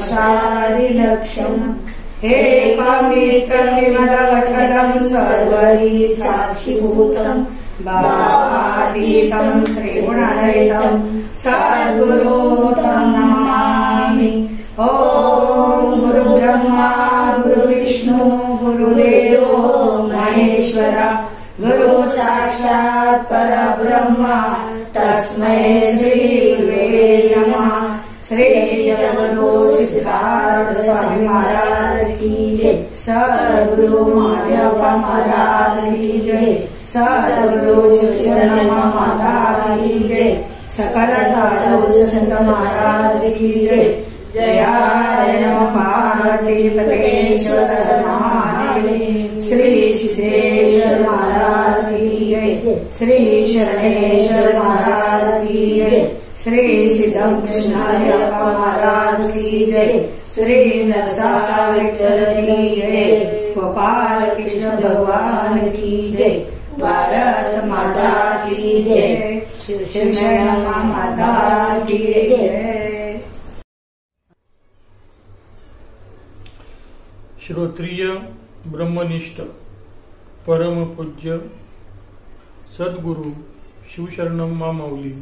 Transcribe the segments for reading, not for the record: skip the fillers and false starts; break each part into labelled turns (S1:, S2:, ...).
S1: साक्षादिलक्ष्यम् एकमित्रमिमलवचनं सर्वैः साक्षिभूतम् भावातीतं त्रिगुणरहितं सद्गुरुं नमामि। ॐ गुरुब्रह्मा गुरुविष्णु गुरुदेवो महेश्वरा गुरु साक्षात् परब्रह्म तस्मै श्री गुरुवे नमः। श्री जगद्गुरु सिद्धार्थ स्वामी महाराज की जय। सद्गुरु महादेव महाराज की जय। सद्गुरु शिवशरण माता की जय। सकल साधु संत महाराज की जय। जयाय नमः पार्वती पतेश्वर महादेव। श्री सिद्धेश्वर महाराज की जय। श्री शरणेश्वर महाराज की जय। श्री सिद्धम कृष्णाय महाराज की जय। श्री नरसा विठ्ठल की जय। गोपाल कृष्ण भगवान की जय। भारत माता की जय। शिवशरण माता की जय।
S2: श्रोत्रिय ब्रह्मनिष्ठ परम पूज्य सद्गुरु शिवशरणम माऊली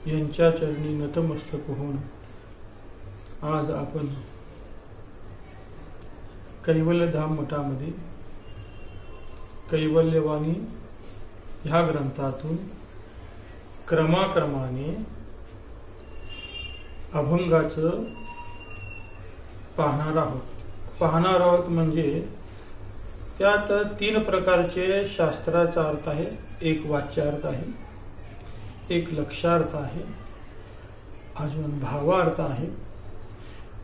S2: यांच्या चरणी नतमस्तक होऊन आज आपण कैवल्यधाम मठामध्ये कैवल्यवाणी ह्या ग्रंथातून क्रमाक्रमाने अभंगाचं पाहणार आहोत म्हणजे त्यात 3 प्रकारचे शास्त्राचा अर्थ आहे। एक वाच्यार्थ आहे, एक लक्षार्थ आहे, अजून भावार्थ आहे।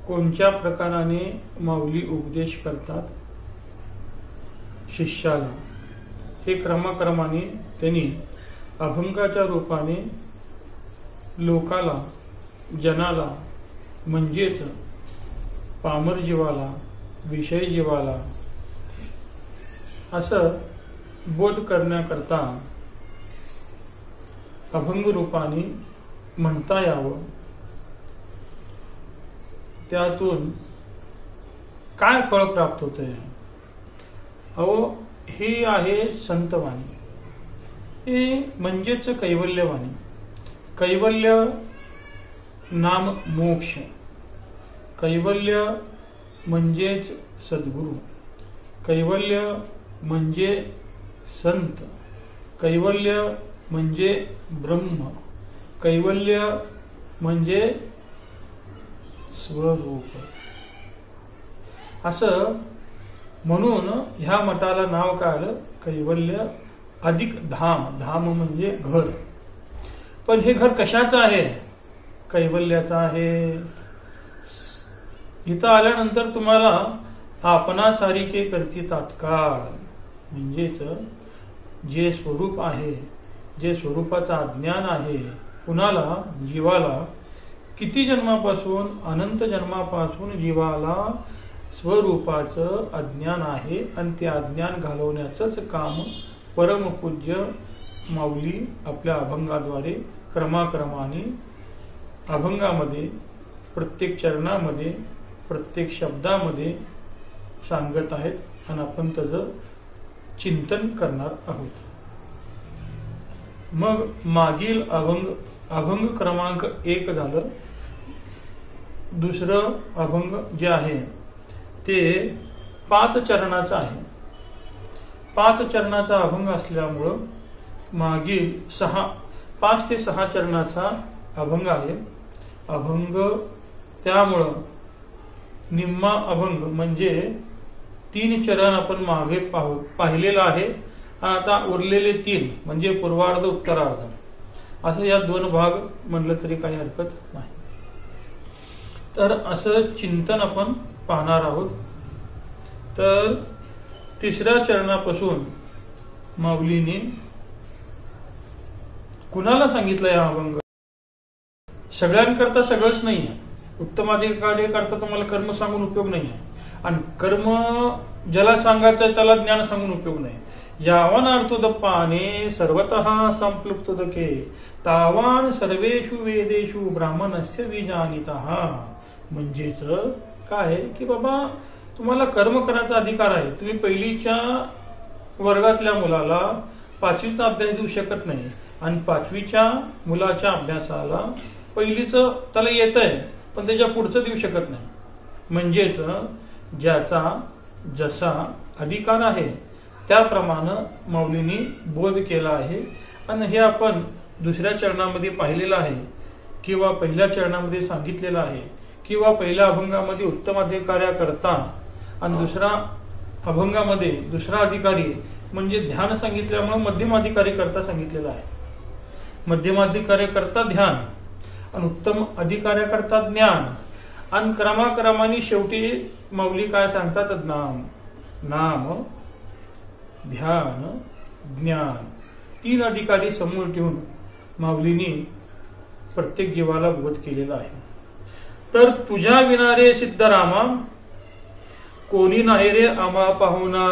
S2: कोणत्या प्रकाराने माऊली उपदेश करतात शिष्याला हे क्रमाक्रमाने त्यांनी अभंगाच्या रूपाने लोकाला जनाला म्हणजेच पामर जीवाला विषय जीवाला असं बोध करण्याकरता अभंग रूपाने म्हणता यावं। त्यातून काय फळ प्राप्त होते? अहो हे आहे संतवाणी, हे म्हणजेच कैवल्यवाणी। कैवल्य नाम मोक्ष, कैवल्य म्हणजेच सद्गुरु, कैवल्य म्हणजे संत, कैवल्य म्हणजे ब्रह्म, कैवल्य म्हणजे स्वरूप। असं म्हणून ह्या मठाला नाव काय आलं? कैवल्य अधिक धाम। धाम म्हणजे घर। पण हे घर कशाचं आहे? कैवल्याचं आहे। इथं आल्यानंतर तुम्हाला आपणासारिखे करती तात्काळ म्हणजेच जे स्वरूप आहे, जे स्वरूपाचं अज्ञान आहे, कुणाला जीवाला किती जन्मापासून अनंत जन्मापासून जीवाला स्वरूपाचं अज्ञान आहे आणि ते अज्ञान घालवण्याचंच काम परमपूज्य माऊली आपल्या अभंगाद्वारे क्रमाक्रमाने अभंगामध्ये प्रत्येक चरणामध्ये प्रत्येक शब्दामध्ये सांगत आहेत आणि आपण त्याचं चिंतन करणार आहोत। मग मागील अभंग क्रमांक 1 झालं। दुसरं अभंग जे आहे ते 5 चरणाचं आहे। 5 चरणाचा अभंग असल्यामुळं मागील 5 ते 6 चरणाचा अभंग आहे। अभंग त्यामुळं निम्मा अभंग म्हणजे 3 चरण आपण मागे पाहिलेलं आहे आणि आता उरलेले 3 म्हणजे पूर्वार्ध उत्तरार्ध असं या 2 भाग म्हणलं तरी काही हरकत नाही। तर असं चिंतन आपण पाहणार आहोत। तर 3ऱ्या चरणापासून माऊलीने कुणाला सांगितलं हा अभंग? सगळ्यांकरता सगळंच नाही आहे। उत्तमाधिकारी करता तुम्हाला कर्म सांगून उपयोग नाही आहे आणि कर्म ज्याला सांगायचं त्याला ज्ञान सांगून उपयोग नाही। यावान अर्थोदपाने सर्वतः संप्लुप्तोदके तावान सर्वेषु वेदेषु ब्राह्मणस्य विजानितः। म्हणजेच काय आहे की बाबा तुम्हाला कर्म करायचा अधिकार आहे. तुम्ही पहिलीच्या वर्गातल्या मुलाला 5वीचा अभ्यास देऊ शकत नाही आणि 5वीच्या मुलाच्या अभ्यासाला पहिलीचं त्याला येत आहे पण त्याच्या पुढचं देऊ शकत नाही. म्हणजेच ज्याचा जसा अधिकार आहे त्याप्रमाणे माऊलींनी बोध केला आहे. आणि हे आपण दुसऱ्या चरणामध्ये पाहिलेलं आहे किंवा पहिल्या चरणामध्ये सांगितलेलं आहे किंवा पहिल्या अभंगामध्ये उत्तमाधिकार्याकरता आणि दुसरा अभंगामध्ये दुसरा अधिकारी म्हणजे ध्यान सांगितल्यामुळे मध्यमाधिकारी करता सांगितलेलं आहे. मध्यमाधिकार्याकरता ध्यान आणि उत्तम अधिकार्याकरता ज्ञान आणि क्रमाक्रमाने शेवटी माऊली काय सांगतात नाम नाम ध्यान ज्ञान 3 अधिकारी समोर ठेवून माऊलींनी प्रत्येक जीवाला बोध केलेला आहे. तर तुझ्या विना रे सिद्धरामा कोणी नाही रे आम्हा पाहुणा.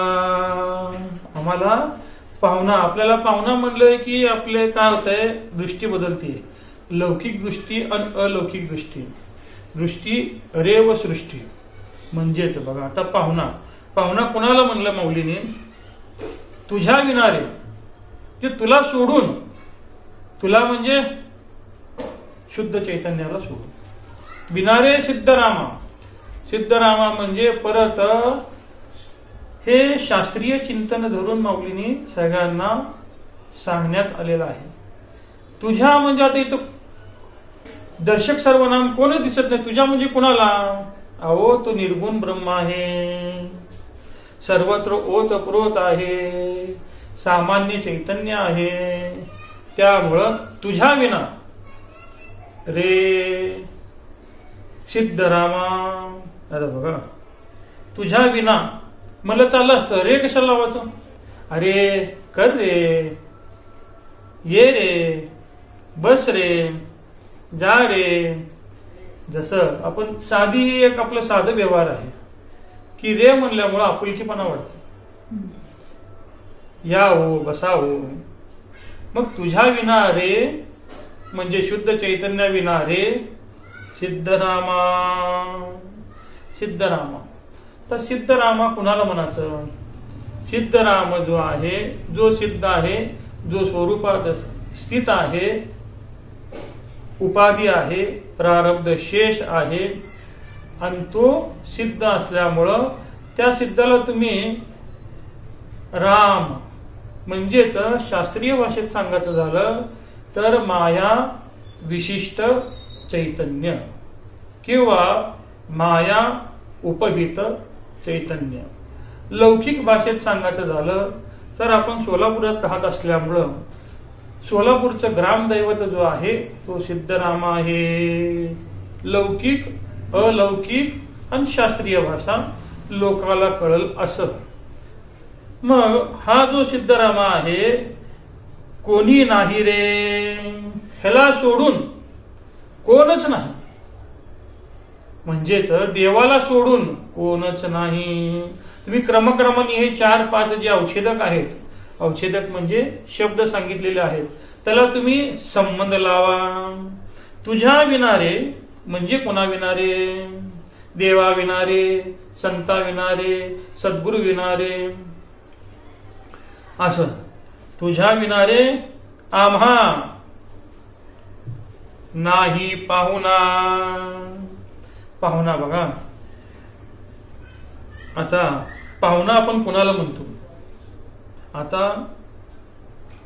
S2: आम्हाला पाहुणा आपल्याला पाहुणा म्हणलंय की आपले काय होतंय दृष्टी बदलते. लौकिक दृष्टी आणि अलौकिक दृष्टी. दृष्टी रेव सृष्टी म्हणजेच बघा आता पाहुणा पाहुणा कोणाला म्हणलं माऊलीने तुझ्या विना रे जे तुला सोडून तुला म्हणजे शुद्ध चैतन्याला सोडून विनारे सिद्धरामा. सिद्धरामा म्हणजे परत हे शास्त्रीय चिंतन धरून माऊलीने सगळ्यांना सांगण्यात आलेलं आहे. तुझ्या म्हणजे आता इथं दर्शक सर्वनाम कोणच दिसत नाही. तुझ्या म्हणजे कोणाला अहो तो निर्गुण ब्रह्म आहे. सर्वत्र ओतप्रोत आहे. सामान्य चैतन्य आहे. त्यामुळं तुझ्या विना रे सिद्धरामा. अरे बघा तुझ्या विना मला चाललं असतं रे कशाला लावायचं. अरे कर रे ये रे बस रे जा रे. जसं आपण साधी एक आपलं साधं व्यवहार आहे की रे म्हणल्यामुळं आपुलकीपणा वाटतं. या हो बसा हो. मग तुझ्या विना रे म्हणजे शुद्ध चैतन्य विना रे सिद्धरामा. सिद्धरामा तर सिद्धरामा कुणाला म्हणायचं. सिद्धराम जो आहे जो सिद्ध आहे जो स्वरूपात स्थित आहे उपाधी आहे प्रारब्ध शेष आहे आणि तो सिद्ध असल्यामुळं त्या सिद्धाला तुम्ही राम म्हणजेच शास्त्रीय भाषेत सांगायचं झालं तर माया विशिष्ट चैतन्य किंवा माया उपहित चैतन्य. लौकिक भाषेत सांगायचं झालं तर आपण सोलापुरात राहत असल्यामुळं सोलापूरचं ग्रामदैवत जो आहे तो सिद्धरामा आहे. लौकिक अलौकिक आणि शास्त्रीय भाषा लोकाला कळल असं. मग हा जो सिद्धरामा आहे कोणी नाही रे ह्याला सोडून कोणच नाही. म्हणजेच देवाला सोडून कोणच नाही. तुम्ही क्रमक्रमाने हे 4-5 जे औषधक आहेत औषधक म्हणजे शब्द सांगितलेले आहेत त्याला तुम्ही संबंध लावा. तुझ्या विनारे म्हणजे कोणा विनारे देवा विनारे संता विनारे सद्गुरु विनारे असं. तुझ्या विनारे आम्हा नाही पाहुणा. पाहुणा बघा आता पाहुणा आपण कोणाला म्हणतो. आता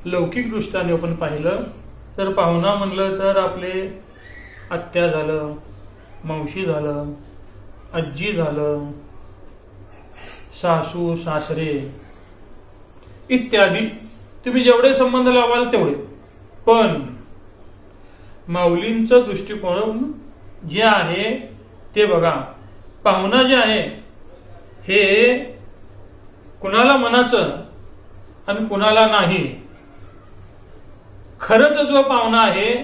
S2: लौकिक दृष्टीने आपण पाहिलं तर पाहुणा म्हणलं तर आपले आत्या झालं मावशी झालं आजी झालं सासू सासरे इत्यादी तुम्ही जेवढे संबंध लावाल तेवढे. पण माऊलींचं दृष्टिकोन जे आहे ते बघा पाहुणा जे आहे हे कुणाला म्हणायचं आणि कुणाला नाही. खरंच जो पाहुणा आहे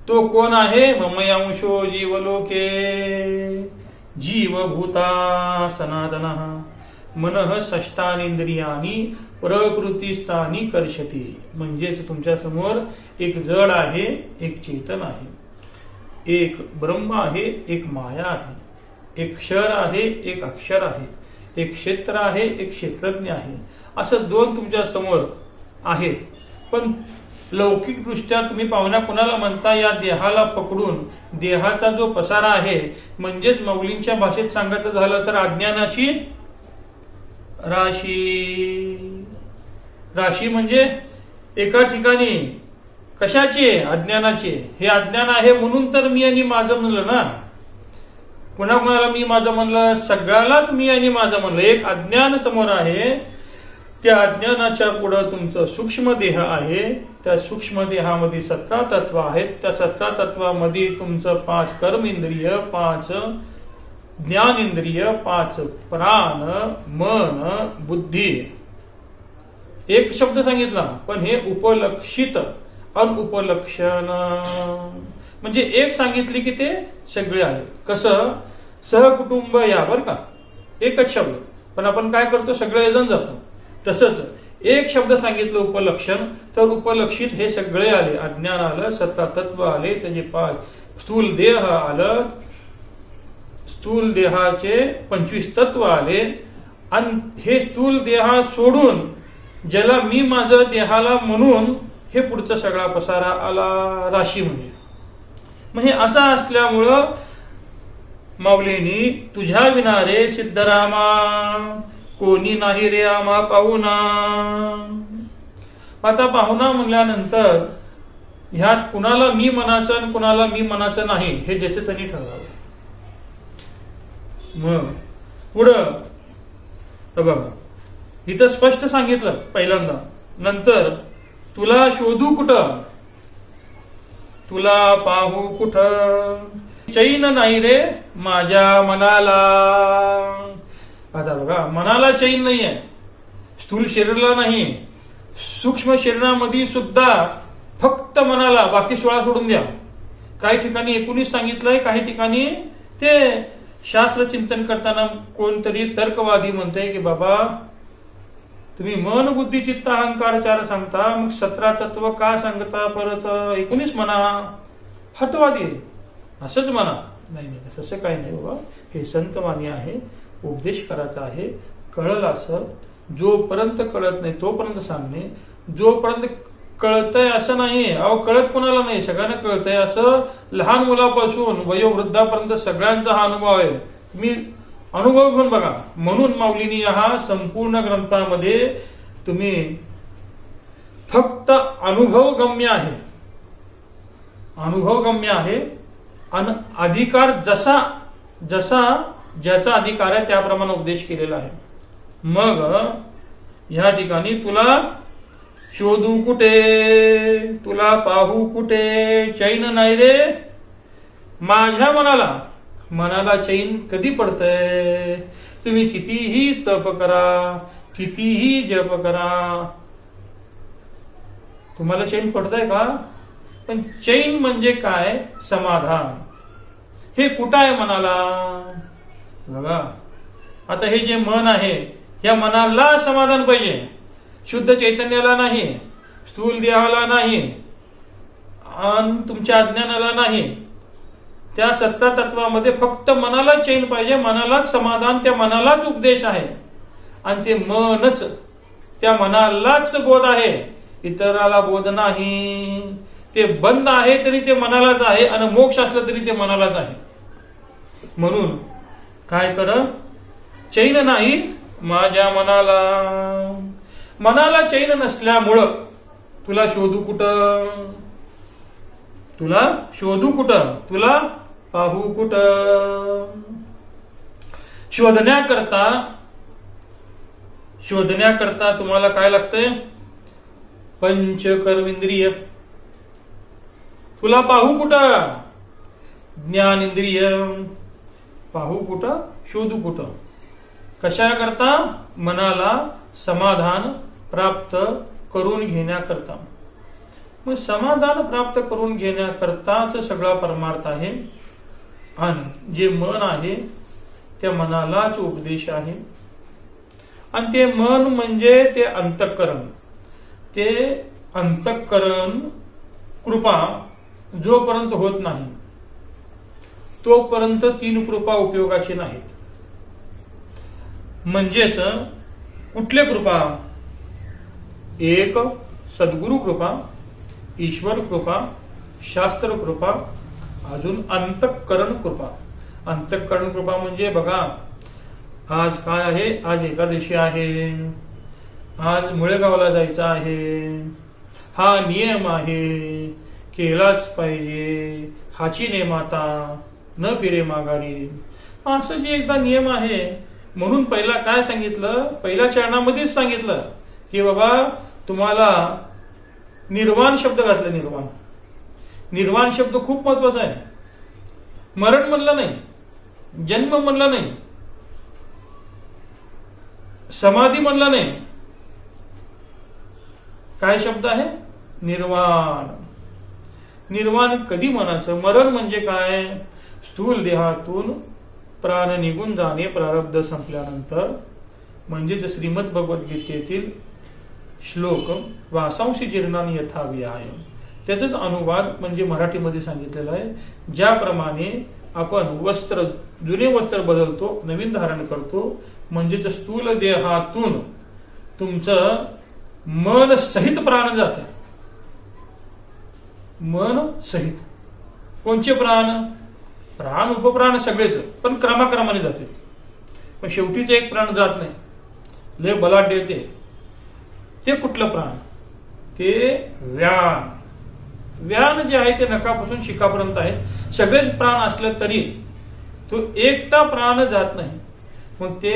S2: तो कोण आहे ममयांशो जीवलोके जीवभूता सनातनः मनः षष्ठानींद्रियानी प्रकृतीस्थानी कर्षती. म्हणजेच तुमच्या समोर एक जड आहे एक चेतन आहे. एक ब्रह्म आहे, एक माया आहे, एक क्षर आहे, एक अक्षर आहे, एक क्षेत्र आहे, एक क्षेत्रज्ञ आहे, असं दोन तुमच्या समोर आहेत. पण लौकिक दृष्ट्या तुम्ही पाहुण्या कुणाला म्हणता? या देहाला पकडून देहाचा जो पसारा आहे, म्हणजेच माऊलींच्या भाषेत सांगायचं झालं तर अज्ञानाची राशी. राशी म्हणजे एका ठिकाणी कशाची आहे? अज्ञानाची. हे अज्ञान आहे म्हणून तर मी आणि माझं म्हणलं ना. कुणाकुणाला मी माझं म्हणलं? सगळ्यालाच मी आणि माझं म्हणलं. एक अज्ञान समोर आहे, त्या अज्ञानाच्या पुढं तुमचं सूक्ष्म देह आहे, त्या सूक्ष्म देहामध्ये 17 तत्व आहेत, त्या 17 तत्वामध्ये तुमचं 5 कर्म इंद्रिय, 5 ज्ञान इंद्रिय, 5 प्राण, मन, बुद्धी. एक शब्द सांगितला, पण हे उपलक्षित अनुपलक्षण म्हणजे एक सांगितली की ते सगळे आले. कसं? सहकुटुंब या, बर का, एकच शब्द, पण आपण काय करतो? सगळे जण जातो. तसंच एक शब्द सांगितलं उपलक्षण, तर उपलक्षित हे सगळे आले. अज्ञान आलं, 17 तत्व आले, त्याचे 5 स्थूल देह आलं, स्थूल देहाचे 25 तत्व आले, आणि हे स्थूल देहा सोडून ज्याला मी माझं देहाला म्हणून हे पुढचा सगळा पसारा आला, राशी म्हणजे. मग हे असं असल्यामुळं माऊलींनी तुझ्या विना रे सिद्धरामा कोणी नाही रे आम्हा पाहुणा. आता पाहुणा म्हणल्यानंतर ह्यात कुणाला मी मनाचं आणि कुणाला मी मनाचं नाही हे ज्याचे त्यांनी ठरवावं. मग पुढं बघा, इथं स्पष्ट सांगितलं पहिल्यांदा. नंतर तुला शोधू कुठं, तुला पाहू कुठं, चैन नाही रे माझ्या मनाला. आता बघा, मनाला चैन नाहीये, स्थूल शरीराला नाही, सूक्ष्म शरीरामध्ये सुद्धा फक्त मनाला, बाकी 16 सोडून द्या. काही ठिकाणी 19 सांगितलंय, काही ठिकाणी ते शास्त्र चिंतन करताना कोणतरी तर्कवादी म्हणतंय की बाबा तुम्ही मन बुद्धी चित्त अहंकार 4 सांगता, मग 17 तत्व का सांगता, परत 19 म्हणा, हटवादी असंच म्हणा. नाही नाही, तसं काही नाही बाबा, हे संतवाणी आहे, उपदेश करायचा आहे, कळलं असं. जोपर्यंत कळत नाही तोपर्यंत सांगणे, जोपर्यंत कळतंय असं नाही. अहो कळत कोणाला नाही, सगळ्यांना कळतंय. असं लहान मुलापासून वयोवृद्धापर्यंत सगळ्यांचा हा अनुभव आहे. तुम्ही अनुभव घेऊन बघा. म्हणून माऊलींनी हा संपूर्ण ग्रंथामध्ये तुम्ही फक्त अनुभवगम्य आहे, अनुभवगम्य आहे, आणि अधिकार जसा जसा ज्याचा अधिकार आहे त्याप्रमाणे उपदेश केलेला आहे. मग ह्या ठिकाणी तुला शोधू कुठे, तुला पाहू कुठे, चैन नाही रे माझ्या मनाला. मनाला चैन कधी पडतंय? तुम्ही कितीही तप करा, कितीही जप करा, तुम्हाला चैन पडतंय का? पण चैन म्हणजे काय? समाधान. हे कुठं आहे मनाला? बघा, आता हे जे मन आहे, या मनाला समाधान पाहिजे, शुद्ध चैतन्याला नाही, स्थूल देहाला नाही, आणि तुमच्या अज्ञानाला नाही. त्या 17 तत्वामध्ये फक्त मनाला चैन पाहिजे, मनालाच समाधान, त्या मनालाच उपदेश आहे, आणि ते मनच, त्या मनालाच बोध आहे, इतराला बोध नाही. ते बंद आहे तरी ते मनालाच आहे, आणि मोक्ष असलं तरी ते मनालाच आहे. म्हणून काय कर, चैन नाही माझ्या मनाला. मनाला चैन नसल्यामुळं तुला शोधू कुठं, तुला शोधू कुठं, तुला पाहू कुठं. शोधण्याकरता तुम्हाला काय लागतंय? पंचकर्मेंद्रिय. तुला पाहू कुठं? ज्ञान इंद्रिय. पाहू कुठं, शोधू कुठं. कशा करता? मनाला समाधान प्राप्त करून घेण्याकरता. मग समाधान प्राप्त करून घेण्याकरताच सगळा परमार्थ आहे, आणि जे मन आहे त्या मनालाच उपदेश आहे. आणि ते मन म्हणजे ते अंतःकरण. ते अंतःकरण कृपा जोपर्यंत होत नाही तोपर्यंत 3 कृपा उपयोगाची नाहीत. म्हणजेच कुठल्या कृपा? एक सद्गुरु कृपा, ईश्वर कृपा, शास्त्र कृपा, अजून अंतःकरण कृपा. अंतःकरण कृपा म्हणजे बघा, आज काय आहे? आज एकादशी आहे, आज मुळेगावला जायचं आहे, हा नियम आहे, केलाच पाहिजे, हाची नेमाता न फिरे माघारी, असं जे एकदा नियम आहे. म्हणून पहिला काय सांगितलं? पहिल्या चरणामध्येच सांगितलं की बाबा तुम्हाला निर्वाण शब्द घातला. निर्वाण शब्द खूप महत्वाचा आहे. मरण म्हणलं नाही, जन्म म्हणला नाही, समाधी म्हणला नाही. काय शब्द आहे? निर्वाण. निर्वाण कधी म्हणायचं? मरण म्हणजे काय? स्थूल देहातून प्राण निघून जाणे, प्रारब्ध संपल्यानंतर. म्हणजेच श्रीमद भगवद्गीतेतील श्लोक वासांशी जीर्णानि यथा विहाय, त्याचाच अनुवाद म्हणजे मराठीमध्ये सांगितलेला आहे. ज्याप्रमाणे आपण जुने वस्त्र बदलतो, नवीन धारण करतो, म्हणजेच स्थूल देहातून तुमचं मन सहित प्राण जाते. मन सहित. कोणचे प्राण? प्राण उपप्राण सगळेच, पण क्रमाक्रमाने जाते. पण शेवटीच एक प्राण जात नाही, लय बलाढ्य येते. ते कुठलं प्राण? ते व्यान. व्यान जे आहे ते नकापासून शिकापर्यंत आहे. सगळेच प्राण असले तरी तो एकटा प्राण जात नाही. मग ते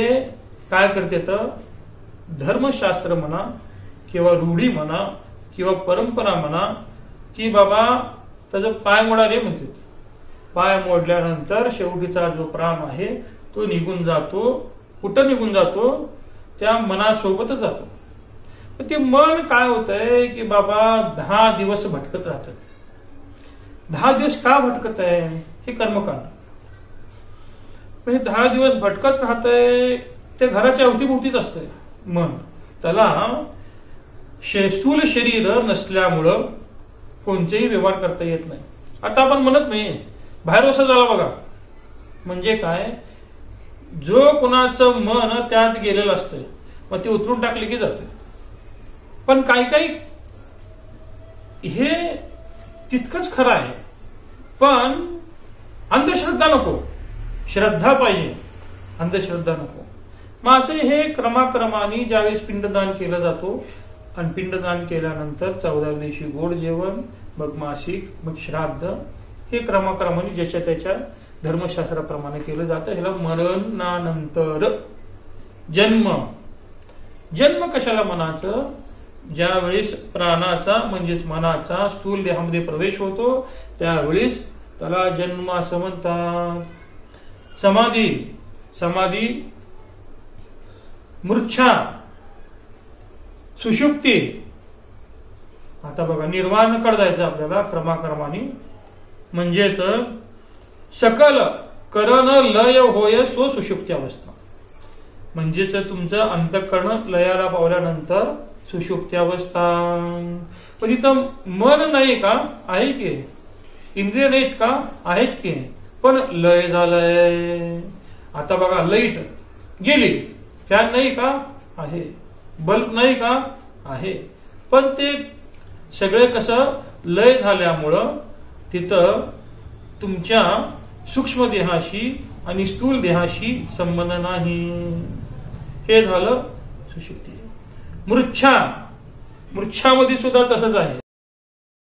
S2: काय करते? तर धर्मशास्त्र म्हणा किंवा रूढी म्हणा किंवा परंपरा म्हणा की बाबा त्याचं पाय मोडा रे म्हणते. पाय मोडल्यानंतर शेवटीचा जो प्राण आहे तो निघून जातो. कुठं निघून जातो? त्या मनासोबतच जातो. ते मन काय होतंय की बाबा 10 दिवस भटकत राहतं. 10 दिवस का भटकत आहे? हे कर्मकांड. म्हणजे 10 दिवस भटकत राहतंय, ते घराच्या अवतीभोवतीच असतंय मन. त्याला स्थूल शरीर नसल्यामुळं कोणतेही व्यवहार करता येत नाही. आता आपण म्हणत नाही बाहेर वसा झाला बघा. म्हणजे काय? जो कुणाचं मन त्यात गेलेलं असतंय, मग ते उतरून टाकले की जाते. पण काही हे तितकंच खरं आहे. पण अंधश्रद्धा नको, श्रद्धा पाहिजे, अंधश्रद्धा नको. मग असे हे क्रमाक्रमाने ज्यावेळेस पिंडदान केलं जातो आणि पिंडदान केल्यानंतर 14व्या दिवशी गोड जेवण, मग मासिक, मग श्राद्ध, हे क्रमाक्रमाने ज्याच्या त्याच्या धर्मशास्त्राप्रमाणे केलं जातं. ह्याला मरणानंतर जन्म. जन्म कशाला म्हणायचं? ज्यावेळेस प्राणाचा म्हणजेच मनाचा स्थूल देहामध्ये प्रवेश होतो त्यावेळेस त्याला जन्म असं म्हणतात. समाधी. समाधी, मूर्छा, सुषुप्ती. आता बघा निर्वाण कडे जायचं आपल्याला क्रमाक्रमाने. म्हणजेच सकल करण लय होय सो सुषुप्ती अवस्था. म्हणजेच तुमचं अंतःकरण लयाला पावल्यानंतर सुषुप्ती अवस्था. पण इथं मन नाही का? आहे की. इंद्रिय नाहीत का? आहेत की. पण लय झालंय. आता बघा लाईट गेली, फॅन नाही का? आहे. बल्ब नाही का? आहे. पण ते सगळे कसं लय झाल्यामुळं तिथं तुमच्या सूक्ष्म देहाशी आणि स्थूल देहाशी संबंध नाही. हे झालं सुषुप्ती. मूर्छा. मूर्छामध्ये सुद्धा तसंच आहे.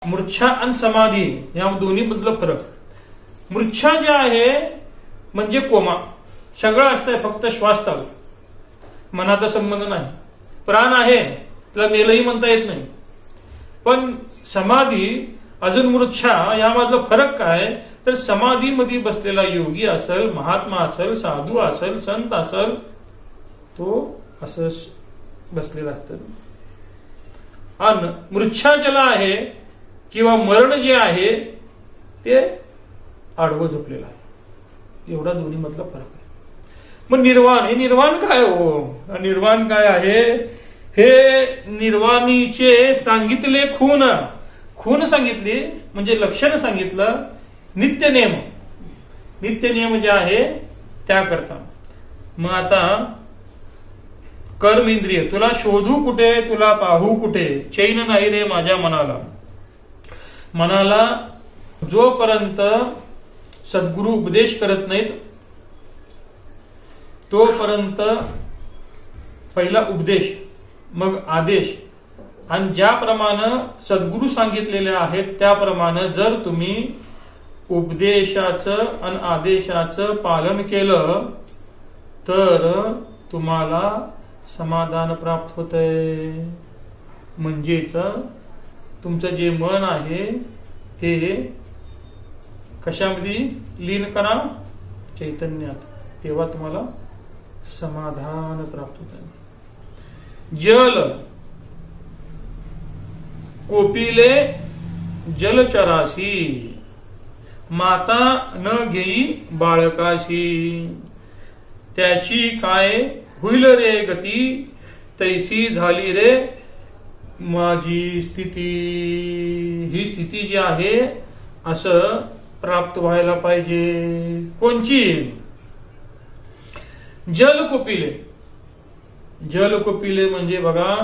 S2: मूर्छा आणि समाधी या दोन्ही मधलं फरक. मूर्छा जे आहे म्हणजे कोमा, सगळं असतंय, फक्त श्वास चालू, मनाचा संबंध नाही. प्राण आहे, त्याला मेलही म्हणता येत नाही. पण समाधी अजून मूर्छा यामधला फरक काय? तर समाधीमध्ये बसलेला योगी असेल, महात्मा असेल, साधू असेल, संत असेल, तो असं बसलेला असतं. आणि मूर्छा ज्याला आहे किंवा मरण जे आहे ते आडवं झोपलेलं आहे. एवढा दोन्ही मधला फरक आहे. मग निर्वाण. हे निर्वाण काय हो? निर्वाण काय आहे? हे निर्वाणीचे सांगितले खून सांगितली, म्हणजे लक्षण सांगितलं, नित्य नेम. नित्य नियम जे आहे त्याकरता. मग आता कर्म इंद्रिय, तुला शोधू कुठे, तुला पाहू कुठे, चैन नाही रे माझ्या मनाला. मनाला जोपर्यंत सद्गुरू उपदेश करत नाहीत तोपर्यंत पहिला उपदेश मग आदेश, आणि ज्याप्रमाणे सद्गुरू सांगितलेले आहेत त्याप्रमाणे जर तुम्ही उपदेशाचं आणि आदेशाचं पालन केलं तर तुम्हाला समाधान प्राप्त होतंय. म्हणजेच तुमचं जे मन आहे ते कशामध्ये लीन करा, चैतन्यात, तेव्हा तुम्हाला समाधान प्राप्त होत. जल कोपिले जलचरासी, माता न घेई बाळकाशी, त्याची काय होईल रे गती, तैसी झाली रे माझी स्थिती. ही स्थिती जी आहे असं प्राप्त व्हायला पाहिजे. कोणची? जल कोपिले. जल कोपिले म्हणजे बघा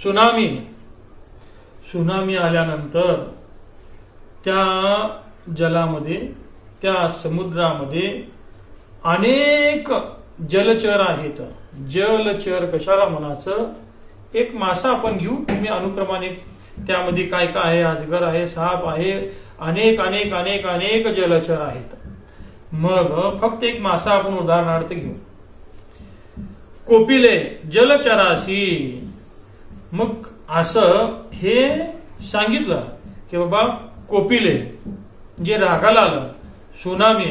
S2: सुनामी. सुनामी आल्यानंतर त्या जलामध्ये, त्या समुद्रामध्ये अनेक जलचर आहेत. जलचर कशाला म्हणायचं? एक मासा आपण घेऊ, तुम्ही अनुक्रमाने त्यामध्ये काय काय आहे, अजगर आहे, साप आहे, अनेक अनेक अनेक अनेक जलचर आहेत. मग फक्त एक मासा आपण उदाहरणार्थ घेऊ. कोपिले जलचरासी. मग असं हे सांगितलं की बाबा कोपिले जे रागाला आलं, सुनामी.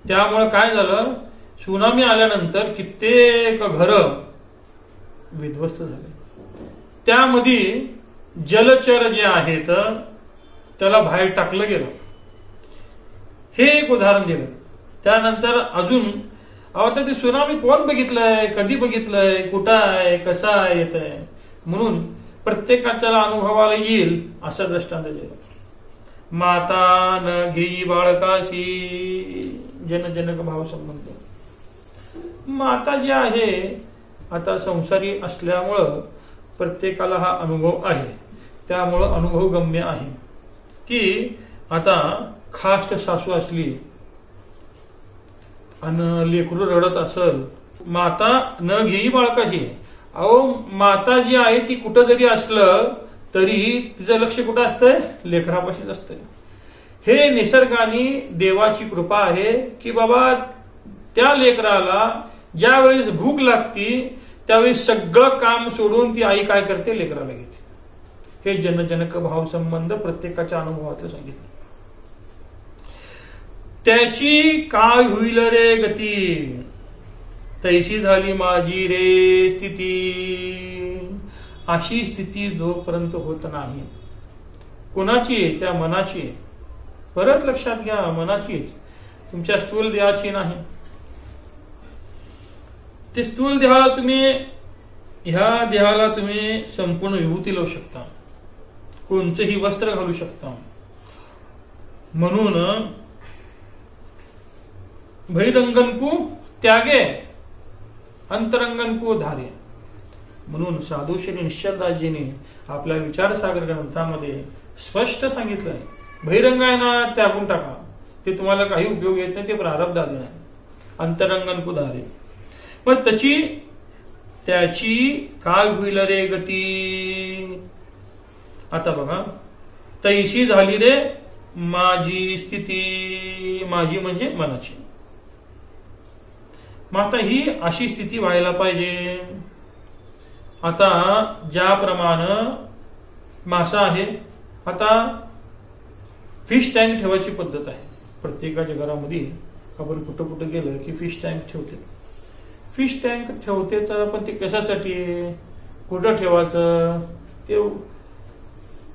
S2: त्यामुळे काय झालं, सुनामी आल्यानंतर कित्येक घर विध्वस्त झाले. त्यामध्ये जलचर जे आहेत त्याला बाहेर टाकलं गेलं. हे एक उदाहरण दिलं. त्यानंतर अजून आता ते सुनामी कोण बघितलंय, कधी बघितलंय, कुठं आहे, कसा आहे, येत आहे, म्हणून प्रत्येकाच्या अनुभवाला येईल असं दृष्टांत दिलं. माता न घेई बाळकाशी, जनजनक भाव संबंध. माता जी आहे आता संसारी असल्यामुळं प्रत्येकाला हा अनुभव आहे. त्यामुळं अनुभव गम्य आहे की आता खास्ट सासू असली आणि लेकरू रडत असल, माता न घेई बाळकाशी. अहो माता जी आहे ती कुठं जरी असलं तरी तिचं लक्ष कुठं असतंय, लेकरापाशीच असतंय. हे निसर्गाने देवाची कृपा आहे की बाबा त्या लेकराला ज्यावेळेस भूक लागती त्यावेळी सगळं काम सोडून ती आई काय करते, लेकराला घेते. हे जनजनक भाव संबंध प्रत्येकाच्या अनुभवातलं सांगितलं. त्याची काय होईल रे गती, तैशी झाली माझी रे स्थिती. अशी स्थिती जोपर्यंत होत नाही, कोणाची? त्या मनाची. परत लक्षात घ्या, मनाचीच, तुमच्या स्थूल देहाची नाही. ते स्थूल देहाला तुम्ही, ह्या देहाला तुम्ही संपूर्ण विभूती लावू शकता, कोणतेही वस्त्र घालू शकता. म्हणून बहिरंगनकू त्यागे अंतरंगनकू धारे. म्हणून साधू श्री निश्चलदासजीने आपल्या विचारसागर ग्रंथामध्ये स्पष्ट सांगितलंय, बहिरंगायना त्यागून टाका, ते तुम्हाला काही उपयोग येत नाही, ते प्रारब्ध आधी नाही. अंतरंगनकू धारे. पण त्याची काय होईल रे गती. आता बघा, तैशी झाली रे माझी स्थिती. माझी म्हणजे मनाची. मग आता ही अशी स्थिती व्हायला पाहिजे. आता ज्याप्रमाणे मासा आहे, आता फिश टँक ठेवायची पद्धत आहे प्रत्येकाच्या घरामध्ये. आपण कुठं कुठं गेलं की फिश टँक ठेवते. फिश टँक ठेवते तर पण ते कशासाठी, कुठं ठेवायचं, ते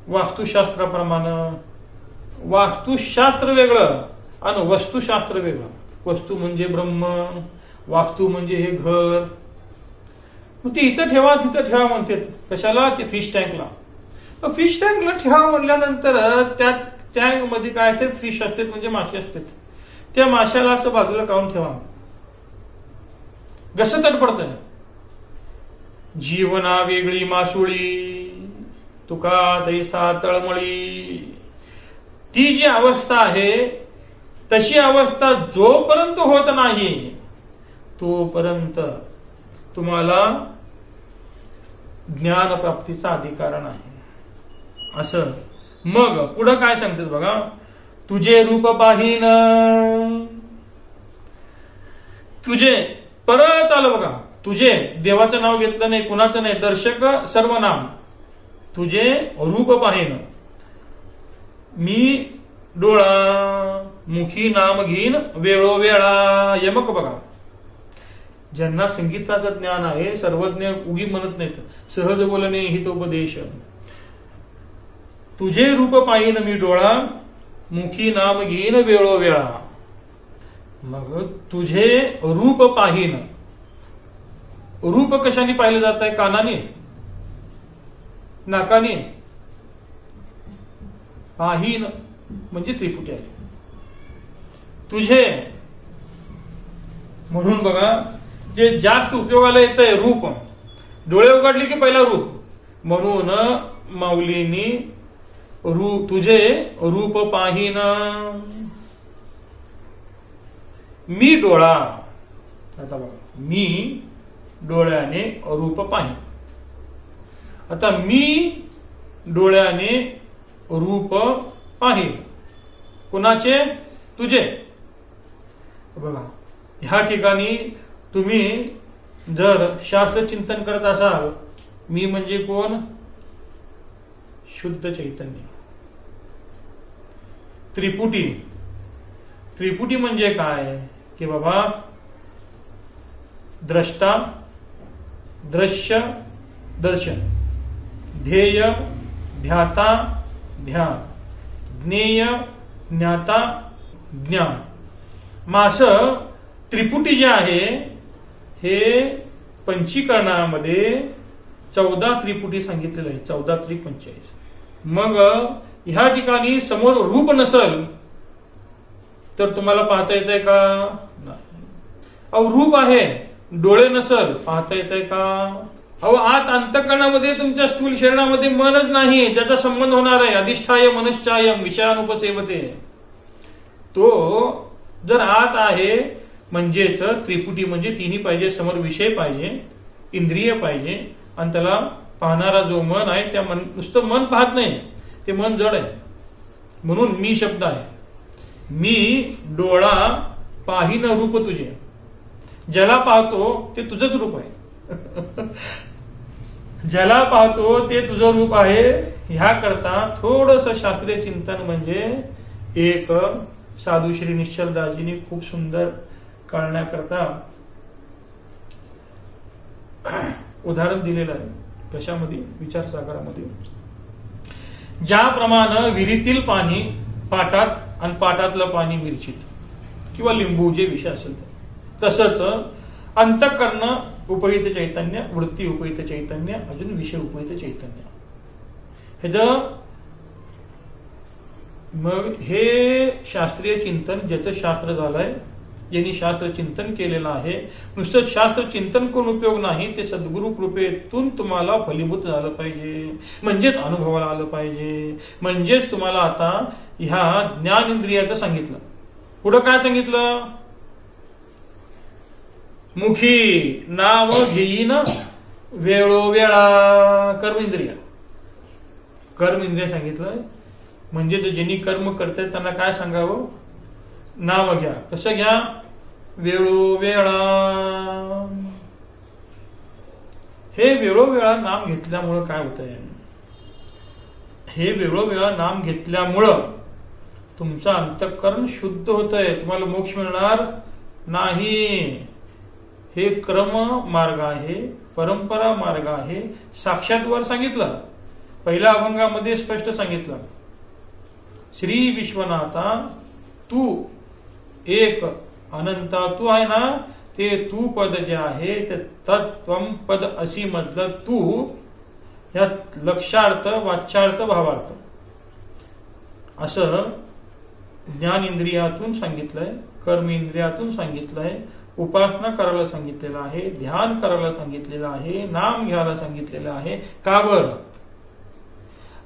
S2: वास्तुशास्त्राप्रमाणे. वास्तुशास्त्र वेगळं आणि वस्तुशास्त्र वेगळं. वस्तू म्हणजे ब्रह्म, वास्तू म्हणजे हे घर. मग ते इथं ठेवा तिथं ठेवा म्हणतात. कशाला? ते फिश टँकला. फिश टँकला ठेवा म्हणल्यानंतर त्यात टँक मध्ये काय असतात, फिश असतात म्हणजे मासे असतात. त्या माशाला असं बाजूला काढून ठेवा. कसं तडपडतंय. जीवना वेगळी मासुळी तुका तैसा तळमळी. ती जी अवस्था आहे तशी अवस्था जोपर्यंत होत नाही तोपर्यंत तुम्हाला ज्ञान प्राप्तीचा अधिकार नाही. असं मग पुढं काय सांगतात बघा. तुझे रूप पाहीन. तुझे परत आलं बघा. तुझे देवाचं नाव घेतलं नाही, कुणाचं नाही, दर्शक सर्वनाम. तुझे रूप पाहीन. मी डोळा मुखी नाम घेईन वेळोवेळा. यमक बघा. ज्यांना संगीताचं ज्ञान आहे, सर्वज्ञ उगी म्हणत नाहीत, सहज बोलणे हितोपदेश. तुझे रूप पाहीन मी डोळा मुखी नाम घेईन वेळोवेळा. मग तुझे रूप पाहीन. रूप कशाने पाहिलं जात आहे? कानाने, नाकाने. पाहीन म्हणजे त्रिपुटी आहे. तुझे म्हणून बघा, जे जास्त उपयोगाला येत आहे रूप. डोळे उघडले की पहिला रूप. म्हणून माऊलींनी तुझे रूप पाहीन मी डोळा. आता बघा, मी डोळ्याने रूप पाहीन. आता मी डोळ्याने रूप पाहीन. कुणाचे? तुझे. बघा, ह्या ठिकाणी तुम्ही जर शास्त्र चिंतन करत असाल, मी म्हणजे कोण? शुद्ध चैतन्य. त्रिपुटी. त्रिपुटी म्हणजे काय की बाबा, द्रष्टा, दृश्य, दर्शन, ध्येय, ध्याता, ध्यान, ज्ञेय, ज्ञाता, ज्ञान. मास त्रिपुटी जे आहे हे पंचीकरणामध्ये 14 त्रिपुटी सांगितलेलं आहे. 14 त्रिक 45. मग ह्या ठिकाणी समोर रूप नसल तर तुम्हाला पाहता येत आहे का? नाही. अहो रूप आहे, डोळे नसल पाहता येत आहे का? अहो आत अंतःकरणामध्ये तुमच्या स्थूल शरीरामध्ये मनच नाही, ज्याचा संबंध होणार आहे. अधिष्ठाय मनश्चायम विषयानुपसेवते. तो जर आत आहे म्हणजेच त्रिपुटी म्हणजे तिन्ही पाहिजे. समोर विषय पाहिजे, इंद्रिय पाहिजे, आणि त्याला पाहणारा जो मन आहे त्या नुसतं मन पाहत नाही, ते मन जड आहे. म्हणून मी शब्द आहे. मी डोळा पाहीन रूप तुझे. ज्याला पाहतो ते तुझंच रूप आहे. ज्याला पाहतो ते तुझं रूप आहे. ह्या करता थोडस शास्त्रीय चिंतन म्हणजे एक साधू श्री निश्चलदासजींनी खूप सुंदर कळण्याकरता उदाहरण दिलेलं आहे. कशामध्ये? विचारसागरामध्ये. ज्याप्रमाणे विहिरीतील पाणी पाटात आणि पाटातलं पाणी मिरचीत किंवा लिंबू जे विषय असेल तसंच अंतःकरण उपहित चैतन्य, वृत्ती उपहित चैतन्य, अजून विषय उपहित चैतन्य. मग हे शास्त्रीय चिंतन ज्याचं शास्त्र झालंय, यांनी शास्त्र चिंतन केलेलं आहे. नुसतं शास्त्र चिंतन करून उपयोग नाही, ते सद्गुरु कृपेतून तुम्हाला फलीभूत झालं पाहिजे, म्हणजेच अनुभवाला आलं पाहिजे. म्हणजेच तुम्हाला आता ह्या ज्ञानेंद्रियाचं सांगितलं. पुढं काय सांगितलं? मुखी नाम घेईन वेळोवेळा. कर्मेंद्रिय. कर्मेंद्रिय सांगितलं म्हणजे ज्यांनी कर्म करतात त्यांना काय सांगावं? नाम घ्या. कसं घ्या? वेळोवेळा. हे वेळोवेळा नाम घेतल्यामुळं काय होतंय? हे वेळोवेळा नाम घेतल्यामुळं तुमचं अंतःकरण शुद्ध होतंय. तुम्हाला मोक्ष मिळणार नाही. हे क्रम मार्ग आहे, परंपरा मार्ग आहे. साक्षात वर सांगितलं, पहिल्या अभंगामध्ये स्पष्ट सांगितलं, श्री विश्वनाथा तू एक अनंता तू आहे ना, ते तू पद जे आहे ते तत्त्वम पद अशी मधलं तू, यात लक्षार्थ, वाच्यार्थ, भावार्थ असं ज्ञान इंद्रियातून सांगितलंय. कर्म इंद्रियातून सांगितलं आहे, उपासना करायला सांगितलेलं आहे, ध्यान करायला सांगितलेलं आहे, नाम घ्यायला सांगितलेलं आहे. का बरं?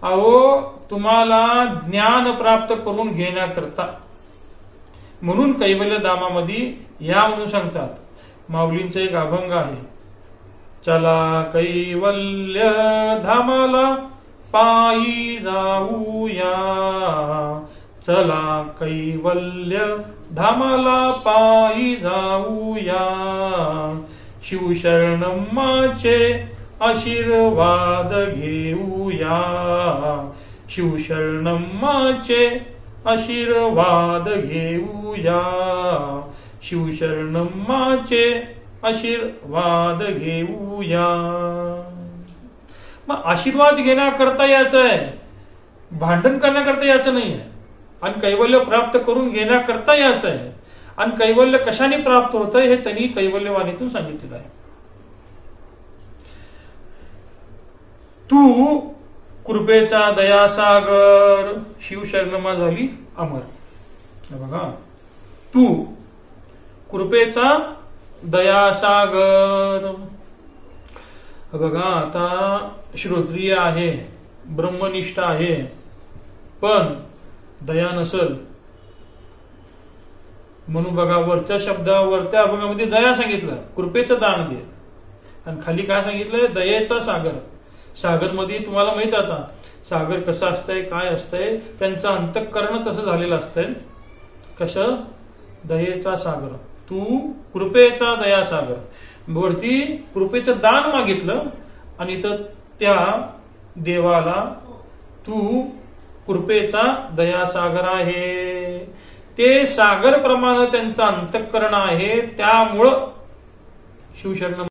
S2: अहो, तुम्हाला ज्ञान प्राप्त करून घेण्याकरता. म्हणून कैवल्य धामामध्ये या म्हणून सांगतात. माऊलींचा एक अभंग आहे, चला कैवल्य धामाला पायी जाऊया, चला कैवल्य धामाला पायी जाऊया, शिवशरणम्माचे आशीर्वाद घेऊया, शिवशरणम्माचे आशीर्वाद घेऊया, शिवशरणम्माचे आशीर्वाद घेऊया. मग आशीर्वाद घेण्याकरता याचं आहे, भांडण करण्याकरता याचं नाही आहे. आणि कैवल्य प्राप्त करून घेण्याकरता याचं आहे. आणि कैवल्य कशाने प्राप्त होतंय हे त्यांनी कैवल्यवाणीतून सांगितलेलं आहे. तू कृपेचा दयासागर, शिवशरणमा झाली अमर. बघा, तू कृपेचा दयासागर. बघा, आता श्रोत्रिय आहे, ब्रह्मनिष्ठ आहे, पण दया नसल म्हणून बघा वरच्या शब्दावरच्या अभंगामध्ये दया सांगितलं, कृपेचं दान दे. आणि खाली काय सांगितलंय? दयेचा सागर. सागर मध्ये तुम्हाला माहित आता सागर कसं असतंय, काय असतंय, त्यांचं अंतःकरण तसं झालेलं असतंय. कसं? दयेचा सागर. तू कृपेचा दया सागर. वरती कृपेचं दान मागितलं आणि तर त्या देवाला तू कृपेचा दयासागर आहे. ते सागर प्रमाणे त्यांचं अंतःकरण आहे, त्यामुळं शिवशरण